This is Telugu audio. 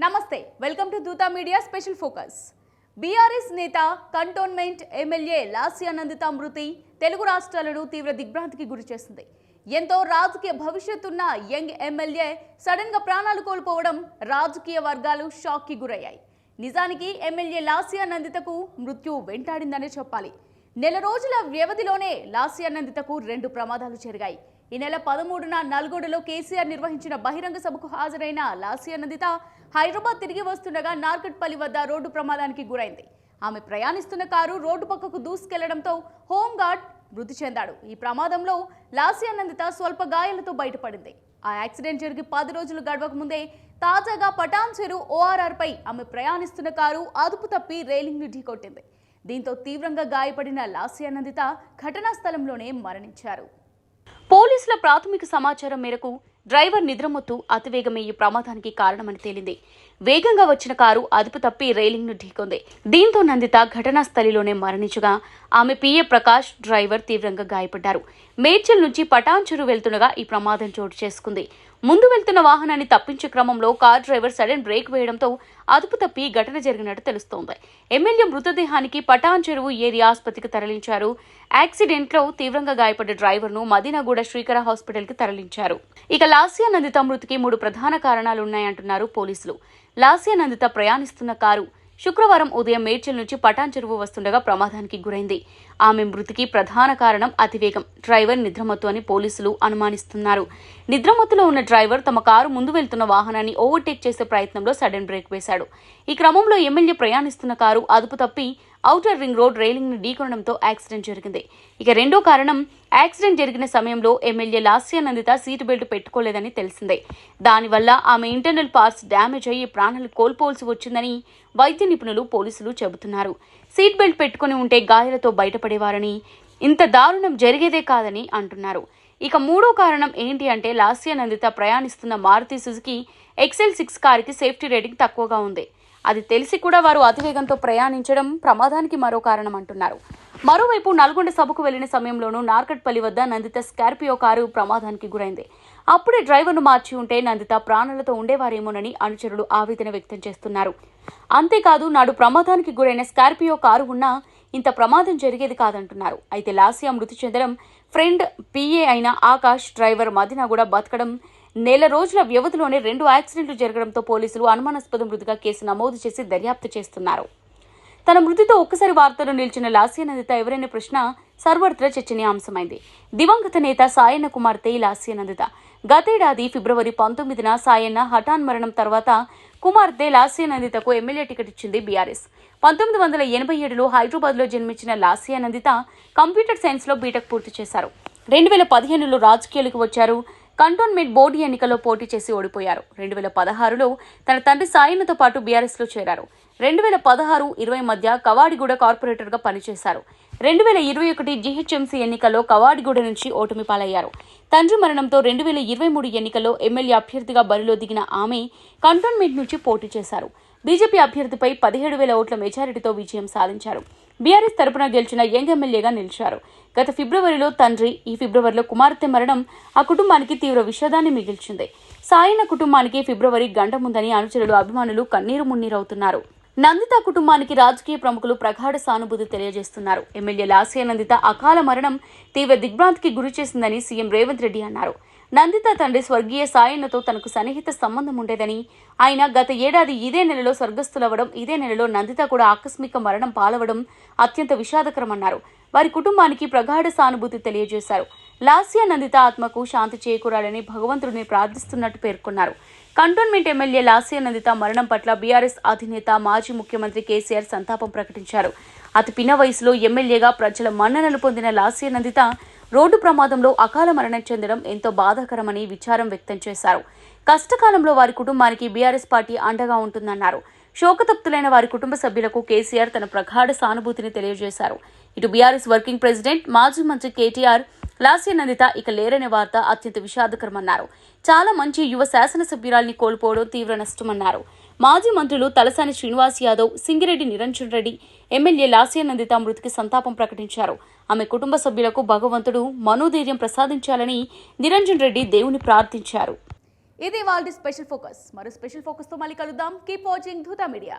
నమస్తే welcome to Dootha media special focus. BRS నేత కంటోన్మెంట్ ఎమ్మెల్యే లాస్యా నందిత మృతి తెలుగు రాష్ట్రాలను తీవ్ర దిగ్భ్రాంతికి గురిచేసింది. ఎంతో రాజకీయ భవిష్యత్తున్న యంగ్ ఎమ్మెల్యే సడన్ గా ప్రాణాలు కోల్పోవడం రాజకీయ వర్గాలు షాక్ కి గురయ్యాయి. నిజానికి ఎమ్మెల్యే లాస్యా నందితకు మృత్యు వెంటాడిందనే చెప్పాలి. నెల రోజుల వ్యవధిలోనే లాస్యా నందితకు 2 ప్రమాదాలు జరిగాయి. ఈ నెల 13న నల్గొండలో కేసీఆర్ నిర్వహించిన బహిరంగ సభకు హాజరైన లాస్యా నందిత హైదరాబాద్ తిరిగి వస్తుండగా నార్కట్పల్లి వద్ద రోడ్డు ప్రమాదానికి గురైంది. ఆమె ప్రయాణిస్తున్న కారు రోడ్డు పక్కకు దూసుకెళ్లడంతో హోంగార్డ్ మృతి చెందాడు. ఈ ప్రమాదంలో లాస్యా నందిత స్వల్ప గాయాలతో బయటపడింది. ఆ యాక్సిడెంట్ జరిగి 10 రోజులు గడవక ముందే తాజాగా పటాన్ చెరు ORR పై ఆమె ప్రయాణిస్తున్న కారు అదుపు తప్పి రైలింగ్ ను ఢీకొట్టింది. దీంతో తీవ్రంగా గాయపడిన లాస్యా నందిత ఘటనా స్థలంలోనే మరణించారు. పోలీసుల ప్రాథమిక సమాచారం మేరకు డ్రైవర్ నిద్రమత్తు అతివేగమే ఈ ప్రమాదానికి కారణమని తేలింది. వేగంగా వచ్చిన కారు అదుపు తప్పి రైలింగ్ ను ఢీకొంది. దీంతో నందిత ఘటనా స్థలిలోనే మరణించగా ఆమె PA ప్రకాష్ డ్రైవర్ తీవ్రంగా గాయపడ్డారు. మేడ్చల్ నుంచి పటాన్ చెరు వెళ్తుండగా ఈ ప్రమాదం చోటు చేసుకుంది. ముందు వెళ్తున్న వాహనాన్ని తప్పించే క్రమంలో కార్ డ్రైవర్ సడన్ బ్రేక్ వేయడంతో అదుపు తప్పి ఘటన జరిగినట్టు తెలుస్తోంది. ఎమ్మెల్యే మృతదేహానికి పటాన్ చెరువు ఏరియా ఆసుపత్రికి తరలించారు. యాక్సిడెంట్ లో తీవ్రంగా గాయపడ్డ డ్రైవర్ ను మదీనాగూడ శ్రీకర హాస్పిటల్ కి తరలించారు. ఇక లాస్యా నందిత మృతికి 3 ప్రధాన కారణాలున్నాయంటున్నారు పోలీసులు. లాస్యా నందిత ప్రయాణిస్తున్న కారు శుక్రవారం ఉదయం మేడ్చల్ నుంచి పటాన్ చెరువు వస్తుండగా ప్రమాదానికి గురైంది. ఆమె మృతికి ప్రధాన కారణం అతివేగం, డ్రైవర్ నిద్రమత్తు అని పోలీసులు అనుమానిస్తున్నారు. నిద్రమత్తులో ఉన్న డ్రైవర్ తమ కారు ముందు వెళ్తున్న వాహనాన్ని ఓవర్టేక్ చేసే ప్రయత్నంలో సడన్ బ్రేక్ వేశాడు. ఈ క్రమంలో ఎమ్మెల్యే ప్రయాణిస్తున్న కారు అదుపు తప్పి ఔటర్ రింగ్ రోడ్ రైలింగ్ ను ఢీకొనడంతో యాక్సిడెంట్ జరిగింది. ఇక రెండో కారణం, యాక్సిడెంట్ జరిగిన సమయంలో MLA Lasya Nanditha seat belt పెట్టుకోలేదని తెలిసిందే. దానివల్ల ఆమె ఇంటర్నల్ పార్ట్స్ డ్యామేజ్ అయ్యి ప్రాణాలు కోల్పోవలసి వచ్చిందని వైద్య నిపుణులు పోలీసులు చెబుతున్నారు. సీట్ బెల్ట్ పెట్టుకుని ఉంటే గాయాలతో బయటపడేవారని, ఇంత దారుణం జరిగేదే కాదని అంటున్నారు. ఇక మూడో కారణం ఏంటి అంటే లాస్యా నందిత ప్రయాణిస్తున్న మారుతి సుజుకి XL6 కారుకి సేఫ్టీ రేటింగ్ తక్కువగా ఉంది. అది తెలిసి కూడా వారు అతివేగంతో ప్రయాణించడం ప్రమాదానికి మరో కారణం అంటున్నారు. మరోవైపు నల్గొండ సభకు వెళ్లిన సమయంలోనూ నార్కట్పల్లి వద్ద నందిత స్కార్పియో కారు ప్రమాదానికి గురైంది. అప్పుడే డ్రైవర్ను మార్చి ఉంటే నందిత ప్రాణాలతో ఉండేవారేమోనని అనుచరులు ఆవేదన వ్యక్తం చేస్తున్నారు. అంతేకాదు నాడు ప్రమాదానికి గురైన స్కార్పియో కారు ఉన్నా ఇంత ప్రమాదం జరిగేది కాదంటున్నారు. అయితే లాస్యా మృతి చెందడం, ఫ్రెండ్ PA అయిన ఆకాష్ డ్రైవర్ మదీనాగూడ బతకడం, నెల రోజుల వ్యవధిలోనే 2 యాక్సిడెంట్లు జరగడంతో పోలీసులు అనుమానాస్పద మృతిగా కేసు నమోదు చేసి దర్యాప్తు చేస్తున్నారు. తన మృతితో ఒక్కసారి వార్తలు నిలిచిన లాస్యా నందిత ఎవరైనా ప్రశ్న సర్వత్రా చర్చనీయాంశమైంది. దివంగత నేత సాయన్న కుమార్తె లాస్యా నందిత. గతేడాది ఫిబ్రవరి 19న సాయన్న హఠాన్ మరణం తర్వాత కుమార్తె లాస్యా నందితకు ఎమ్మెల్యే టికెట్ ఇచ్చింది బీఆర్ఎస్. 1987లో హైదరాబాద్లో జన్మించిన లాస్యా నందిత కంప్యూటర్ సైన్స్లో బీటెక్ పూర్తి చేశారు. 2015లో రాజకీయాలకు వచ్చారు. కంటోన్మెంట్ బోర్డు ఎన్నికల్లో పోటీ చేసి ఓడిపోయారు. 2016లో తన తండ్రి సాయన్నతో పాటు బీఆర్ఎస్లో చేరారు. 2016-20 మధ్య కవాడిగూడ కార్పొరేటర్గా పనిచేశారు. 2021 GHMC ఎన్నికల్లో కవాడిగూడ నుంచి ఓటమి పాలయ్యారు. తండ్రి మరణంతో 2023 ఎన్నికల్లో ఎమ్మెల్యే అభ్యర్థిగా బరిలో దిగిన ఆమె కంటోన్మెంట్ నుంచి పోటీ చేశారు. బీజేపీ అభ్యర్థిపై 17,000 ఓట్ల మెజారిటీతో విజయం సాధించారు. బీఆర్ఎస్ తరపున గెలిచిన యంగ్ ఎమ్మెల్యేగా నిలిచారు. గత ఫిబ్రవరిలో తండ్రి, ఈ ఫిబ్రవరిలో కుమార్తె మరణం ఆ కుటుంబానికి తీవ్ర విషాదాన్ని మిగిల్చింది. సాయన్న కుటుంబానికి ఫిబ్రవరి గండముందని అనుచరులు, అభిమానులు కన్నీరు మున్నీరవుతున్నారు. నందిత కుటుంబానికి రాజకీయ ప్రముఖులు ప్రగాఢ సానుభూతి తెలియజేస్తున్నారు. ఎమ్మెల్యే లాస్యా నందిత అకాల మరణం తీవ్ర దిగ్భ్రాంతికి గురి చేసిందని సీఎం రేవంత్ రెడ్డి అన్నారు. నందిత తండ్రి స్వర్గీయ సాయన్నతో తనకు సన్నిహిత సంబంధం ఉండేదని, ఆయన గత ఏడాది ఇదే నెలలో స్వర్గస్థులవ్వడం, ఇదే నెలలో నందిత కూడా ఆకస్మిక మరణం పాలవడం అత్యంత విషాదకరమన్నారు. వారి కుటుంబానికి ప్రగాఢ సానుభూతి తెలియజేశారు. లాస్యా నందిత ఆత్మకు శాంతి చేకూరాలని భగవంతుడిని ప్రార్థిస్తున్నట్టు పేర్కొన్నారు. కంటోన్మెంట్ ఎమ్మెల్యే లాస్యా నందిత మరణం పట్ల బీఆర్ఎస్ అధినేత, మాజీ ముఖ్యమంత్రి కేసీఆర్ సంతాపం ప్రకటించారు. అతి పిన్న వయసులో ఎమ్మెల్యేగా ప్రజల మన్ననలు పొందిన లాస్యా నందిత రోడ్డు ప్రమాదంలో అకాల మరణం చెందడం ఎంతో బాధాకరమని విచారం వ్యక్తం చేశారు. కష్టకాలంలో వారి కుటుంబానికి బీఆర్ఎస్ పార్టీ అండగా ఉంటుందన్నారు. శోకతప్తులైన వారి కుటుంబ సభ్యులకు కేసీఆర్ తన ప్రగాఢ సానుభూతిని తెలియజేశారు. ఇటు బీఆర్ఎస్ వర్కింగ్ ప్రెసిడెంట్, మాజీ మంత్రి కేటీఆర్ లాస్యా నందిత ఇక లేరనే వార్త అత్యంత విషాదకరమన్నారు. చాలా మంచి యువ శాసనసభ్యురాల్ని కోల్పోవడం తీవ్ర నష్టమన్నారు. మాజీ మంత్రులు తలసాని శ్రీనివాస్ యాదవ్, సింగిరెడ్డి నిరంజన్ రెడ్డి ఎమ్మెల్యే లాస్యా నందిత మృతికి సంతాపం ప్రకటించారు. ఆమె కుటుంబ సభ్యులకు భగవంతుడు మనోధైర్యం ప్రసాదించాలని నిరంజన్ రెడ్డి దేవుని ప్రార్థించారు. ఇది వాళ్ళ స్పెషల్ ఫోకస్. మరో స్పెషల్ ఫోకస్తో మళ్ళీ కలుద్దాం. Keep watching Dhoota media.